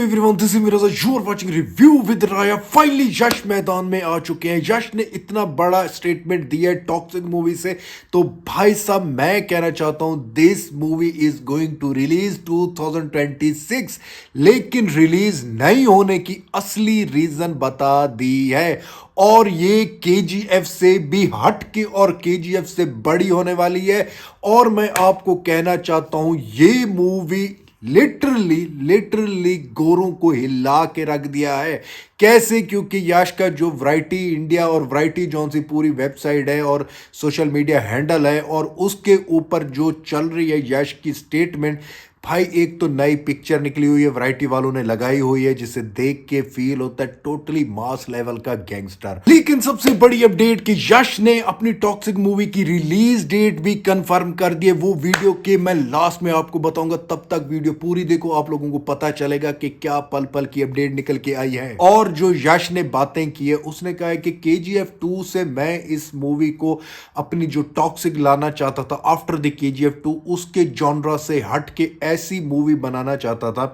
Everyone, this is Miraj, you are watching review with Raya. Finally Yash मैदान में आ चुके हैं। यश ने इतना बड़ा स्टेटमेंट दिया है टॉक्सिक मूवी से, तो भाई साहब मैं कहना चाहता हूं this movie is going to release 2026, लेकिन रिलीज नहीं होने की असली रीजन बता दी है। और ये केजीएफ से भी हट के और केजीएफ से बड़ी होने वाली है। और मैं आपको कहना चाहता हूं ये मूवी लिटरली गोरों को हिला के रख दिया है। कैसे? क्योंकि यश का जो वैरायटी इंडिया और वैरायटी जौन सी पूरी वेबसाइट है और सोशल मीडिया हैंडल है, और उसके ऊपर जो चल रही है यश की स्टेटमेंट, भाई एक तो नई पिक्चर निकली हुई है, वैरायटी वालों ने लगाई हुई है, जिसे देख के फील होता है टोटली मास लेवल का गैंगस्टर। लेकिन सबसे बड़ी अपडेट कि यश ने अपनी टॉक्सिक मूवी की रिलीज डेट भी कंफर्म कर दी है। वो वीडियो के मैं लास्ट में आपको बताऊंगा, तब तक वीडियो पूरी देखो, आप लोगों को पता चलेगा कि क्या पल पल की अपडेट निकल के आई है। और जो यश ने बातें की है, उसने कहा है कि केजीएफ 2 से मैं इस मूवी को अपनी जो टॉक्सिक लाना चाहता था आफ्टर द केजीएफ 2, उसके जॉनरा से हट के ऐसी मूवी बनाना चाहता था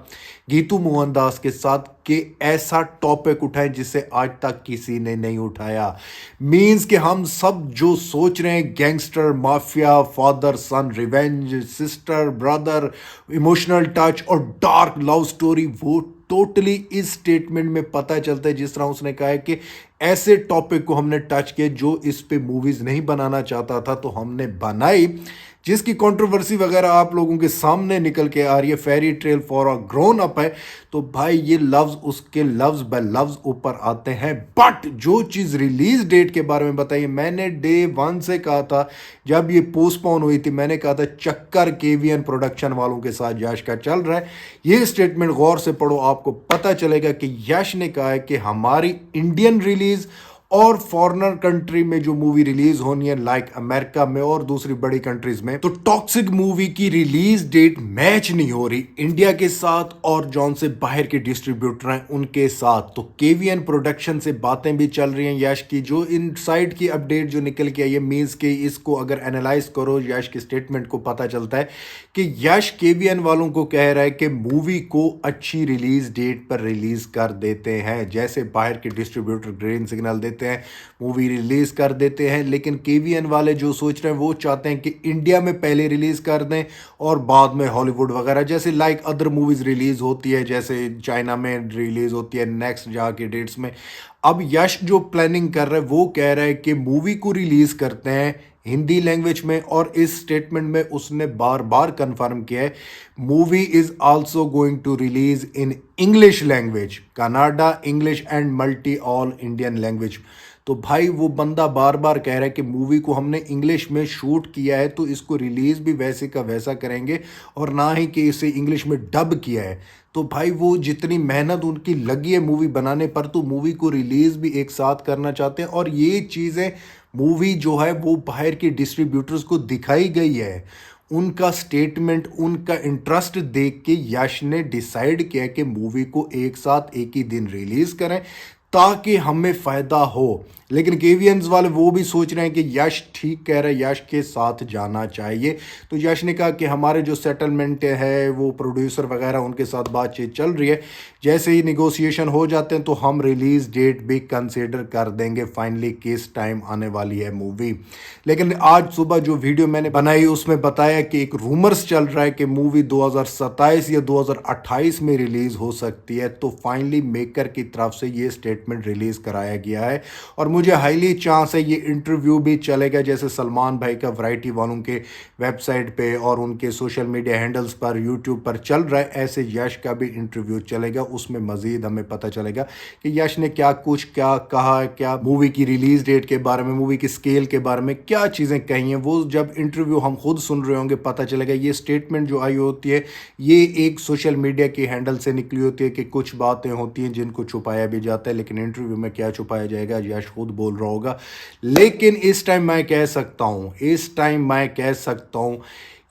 गीतू मोहनदास के साथ कि ऐसा टॉपिक उठाए जिसे आज तक किसी ने नहीं उठाया। मींस कि हम सब जो सोच रहे हैं gangster, mafia, father son, revenge, sister brother, emotional touch और डार्क लव स्टोरी, वो टोटली इस स्टेटमेंट में पता चलता है। जिस तरह उसने कहा है कि ऐसे टॉपिक को हमने टच किया जो इस पे मूवीज नहीं बनाना चाहता था, तो हमने बनाई, जिसकी कंट्रोवर्सी वगैरह आप लोगों के सामने निकल के आ रही है। Fairy tale for a grown up है, तो भाई ये लफ्ज उसके लफ्ज बाय लफ्ज ऊपर आते हैं। बट जो चीज रिलीज डेट के बारे में बताइए, मैंने डे 1 से कहा था, जब ये पोस्टपोन हुई थी, मैंने कहा था चक्कर केवीएन प्रोडक्शन वालों के साथ यश का चल रहा है। ये स्टेटमेंट गौर से पढ़ो, आपको पता चलेगा कि यश ने कहा है कि हमारी इंडियन रिलीज और फॉरेनर कंट्री में जो मूवी रिलीज होनी है, लाइक अमेरिका में और दूसरी बड़ी कंट्रीज में, तो टॉक्सिक मूवी की रिलीज डेट मैच नहीं हो रही इंडिया के साथ और जौन से बाहर के डिस्ट्रीब्यूटर हैं उनके साथ। तो केवीएन प्रोडक्शन से बातें भी चल रही हैं यश की। जो इनसाइड की अपडेट जो निकल के आई है, मीन्स के इसको अगर एनालाइज करो यश के स्टेटमेंट को, पता चलता है कि यश केवीएन वालों को कह रहा है कि मूवी को अच्छी रिलीज डेट पर रिलीज कर देते हैं, जैसे बाहर के डिस्ट्रीब्यूटर ग्रीन सिग्नल देते हैं, मूवी रिलीज कर देते हैं। लेकिन केवीएन वाले जो सोच रहे हैं, वो चाहते हैं कि इंडिया में पहले रिलीज कर दें और बाद में हॉलीवुड वगैरह, जैसे लाइक अदर मूवीज रिलीज होती है, जैसे चाइना में रिलीज होती है नेक्स्ट जाके डेट्स में। अब यश जो प्लानिंग कर रहा है, वो कह रहा है कि मूवी को रिलीज करते हैं हिंदी लैंग्वेज में, और इस स्टेटमेंट में उसने बार बार कंफर्म किया है movie is also going to release in English language, Kannada English and multi all Indian language. तो भाई वो बंदा बार बार कह रहा है कि मूवी को हमने इंग्लिश में शूट किया है, तो इसको रिलीज भी वैसे का वैसा करेंगे, और ना ही कि इसे इंग्लिश में डब किया है। तो भाई वो जितनी मेहनत उनकी लगी है मूवी बनाने पर, तो मूवी को रिलीज भी एक साथ करना चाहते हैं। और ये चीज़ें मूवी जो है वो बाहर के डिस्ट्रीब्यूटर्स को दिखाई गई है। उनका स्टेटमेंट, उनका इंटरेस्ट देख के यश ने डिसाइड किया कि मूवी को एक साथ एक ही दिन रिलीज करें ताकि हमें फ़ायदा हो। लेकिन केवीएन्स वाले वो भी सोच रहे हैं कि यश ठीक कह रहे हैं, यश के साथ जाना चाहिए। तो यश ने कहा कि हमारे जो सेटलमेंट है वो प्रोड्यूसर वगैरह उनके साथ बातचीत चल रही है, जैसे ही निगोशिएशन हो जाते हैं तो हम रिलीज डेट भी कंसीडर कर देंगे फाइनली किस टाइम आने वाली है मूवी। लेकिन आज सुबह जो वीडियो मैंने बनाई उसमें बताया कि एक रूमर्स चल रहा है कि मूवी 2027 या 2028 में रिलीज हो सकती है। तो फाइनली मेकर की तरफ से ये स्टेटमेंट रिलीज कराया गया है, और मुझे हाईली चांस है ये इंटरव्यू भी चलेगा, जैसे सलमान भाई का वैरायटी वालों के वेबसाइट पे और उनके सोशल मीडिया हैंडल्स पर, यूट्यूब पर चल रहा है, ऐसे यश का भी इंटरव्यू चलेगा। उसमें मजीद हमें पता चलेगा कि यश ने क्या कुछ क्या कहा, क्या मूवी की रिलीज डेट के बारे में, मूवी की स्केल के बारे में क्या चीज़ें कही हैं। वो जब इंटरव्यू हम खुद सुन रहे होंगे पता चलेगा। ये स्टेटमेंट जो आई होती है ये एक सोशल मीडिया की हैंडल से निकली होती है कि कुछ बातें होती हैं जिनको छुपाया भी जाता है, लेकिन इंटरव्यू में क्या छुपाया जाएगा यश खुद बोल रहा होगा। लेकिन इस टाइम मैं कह सकता हूं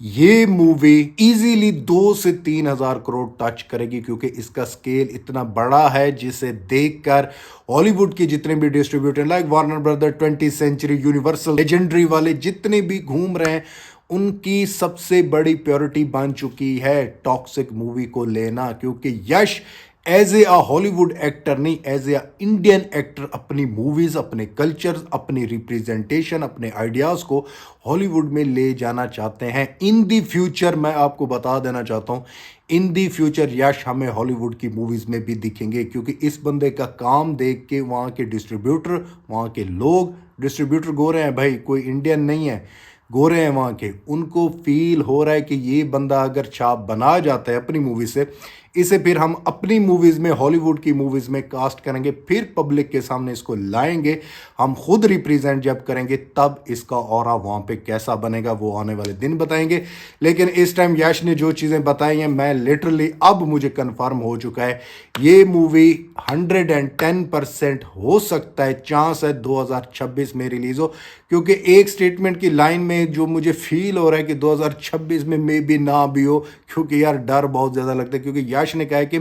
ये मूवी इजीली 2 से 3 हजार करोड़ टच करेगी, क्योंकि इसका स्केल इतना बड़ा है जिसे देखकर हॉलीवुड के जितने भी distributor like Warner brother, 20th century, Universal, Legendary वाले जितने भी घूम रहे हैं, उनकी सबसे बड़ी प्रायोरिटी बन चुकी है टॉक्सिक मूवी को लेना, क्योंकि यश एज ए हॉलीवुड एक्टर नहीं, एज ए इंडियन एक्टर अपनी मूवीज, अपने कल्चर, अपनी रिप्रेजेंटेशन, अपने आइडियाज को हॉलीवुड में ले जाना चाहते हैं इन दी फ्यूचर। मैं आपको बता देना चाहता हूं, इन दी फ्यूचर यश हमें हॉलीवुड की मूवीज में भी दिखेंगे, क्योंकि इस बंदे का काम देख के वहाँ के डिस्ट्रीब्यूटर, वहाँ के लोग, डिस्ट्रीब्यूटर गोरे हैं भाई, कोई इंडियन नहीं है, गोरे हैं वहाँ के, उनको फील हो रहा है कि ये बंदा अगर छाप बना जाता है अपनी मूवी से, इसे फिर हम अपनी मूवीज़ में, हॉलीवुड की मूवीज़ में कास्ट करेंगे, फिर पब्लिक के सामने इसको लाएंगे, हम खुद रिप्रेजेंट जब करेंगे तब इसका ऑरा वहाँ पे कैसा बनेगा वो आने वाले दिन बताएंगे। लेकिन इस टाइम यश ने जो चीज़ें बताई हैं, मैं लिटरली अब मुझे कंफर्म हो चुका है ये मूवी 110% हो सकता है, चांस है 2026 में रिलीज़ हो, क्योंकि एक स्टेटमेंट की लाइन में जो मुझे फील हो रहा है कि 2026 में मे बी ना भी हो, क्योंकि यार डर बहुत ज़्यादा लगता है, क्योंकि यश ने कहा है कि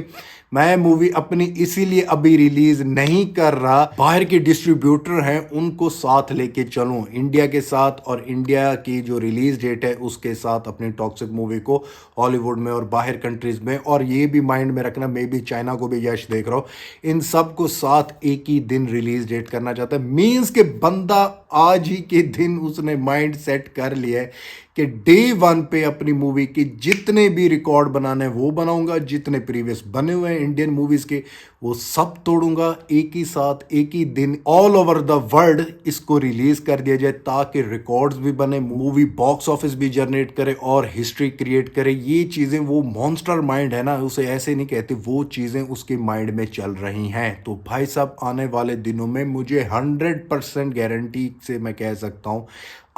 मैं मूवी अपनी इसीलिए अभी रिलीज नहीं कर रहा, बाहर के डिस्ट्रीब्यूटर हैं उनको साथ लेके चलूं, इंडिया के साथ, और इंडिया की जो रिलीज डेट है उसके साथ अपनी टॉक्सिक मूवी को हॉलीवुड में और बाहर कंट्रीज में, और ये भी माइंड में रखना, मे बी चाइना को भी यश देख रहा हो, इन सब को साथ एक ही दिन रिलीज डेट करना चाहता है। मीन्स के बंदा आज ही के दिन उसने माइंड सेट कर लिया है कि डे वन पे अपनी मूवी के जितने भी रिकॉर्ड बनाने हैं वो बनाऊंगा, जितने प्रीवियस बने हुए हैं इंडियन मूवीज के वो सब तोड़ूंगा, एक ही साथ एक ही दिन ऑल ओवर द वर्ल्ड इसको रिलीज कर दिया जाए, ताकि रिकॉर्ड्स भी बने, मूवी बॉक्स ऑफिस भी जनरेट करे और हिस्ट्री क्रिएट करे। ये चीजें, वो मॉन्स्टर माइंड है ना, उसे ऐसे नहीं कहते, वो चीजें उसके माइंड में चल रही हैं। तो भाई साहब आने वाले दिनों में मुझे 100% गारंटी से मैं कह सकता हूं,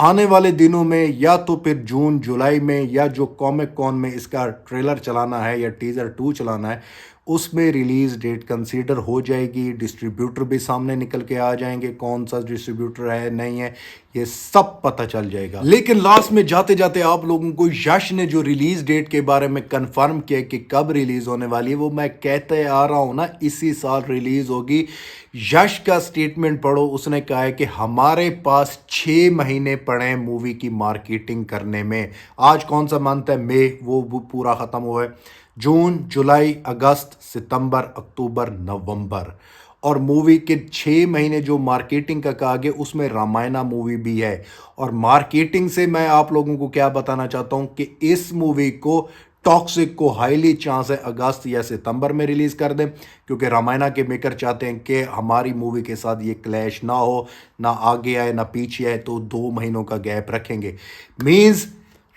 आने वाले दिनों में या तो फिर जून जुलाई में, या जो कॉमिक कॉन में इसका ट्रेलर चलाना है या टीजर 2 चलाना है उसमें रिलीज डेट कंसीडर हो जाएगी, डिस्ट्रीब्यूटर भी सामने निकल के आ जाएंगे, कौन सा डिस्ट्रीब्यूटर है नहीं है ये सब पता चल जाएगा। लेकिन लास्ट में जाते जाते आप लोगों को यश ने जो रिलीज डेट के बारे में कंफर्म किया कि कब रिलीज होने वाली है, वो मैं कहते आ रहा हूं ना, इसी साल रिलीज होगी। यश का स्टेटमेंट पढ़ो, उसने कहा है कि हमारे पास 6 महीने पड़े हैं मूवी की मार्केटिंग करने में। आज कौन सा मंथ है, मई, वो पूरा खत्म हुआ है, जून, जुलाई, अगस्त, सितंबर, अक्टूबर, नवंबर, और मूवी के 6 महीने जो मार्केटिंग का कहा गया उसमें रामायणा मूवी भी है। और मार्केटिंग से मैं आप लोगों को क्या बताना चाहता हूं कि इस मूवी को, टॉक्सिक को, हाईली चांस है अगस्त या सितंबर में रिलीज कर दें, क्योंकि रामायणा के मेकर चाहते हैं कि हमारी मूवी के साथ ये क्लैश ना हो, ना आगे आए ना पीछे आए, तो 2 महीनों का गैप रखेंगे। मीन्स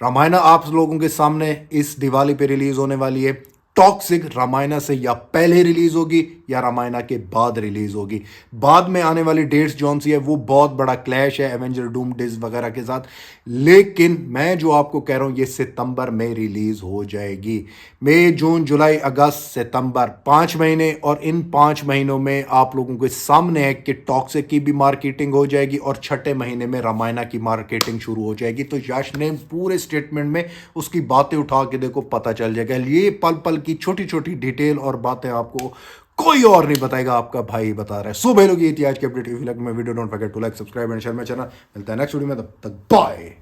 रामायणा आप लोगों के सामने इस दिवाली पे रिलीज होने वाली है, टॉक्सिक रामायणा से या पहले रिलीज होगी या रामायणा के बाद रिलीज होगी। बाद में आने वाली डेट्स जौन सी है वो बहुत बड़ा क्लैश है एवेंजर डूम डेज वगैरह के साथ, लेकिन मैं जो आपको कह रहा हूं ये सितंबर में रिलीज हो जाएगी। मई, जून, जुलाई, अगस्त, सितंबर, 5 महीने, और इन 5 महीनों में आप लोगों के सामने है कि टॉक्सिक की भी मार्केटिंग हो जाएगी और 6ठे महीने में रामायणा की मार्केटिंग शुरू हो जाएगी। तो यश ने पूरे स्टेटमेंट में उसकी बातें उठा के देखो, पता चल जाएगा। ये पल पल की छोटी छोटी डिटेल और बातें आपको कोई और नहीं बताएगा, आपका भाई बता रहा है। सो भाई लोग, ये थी आज की update. If you like my video, don't forget to like, subscribe and share my channel. मिलता है नेक्स्ट वीडियो में, तब तक बाय।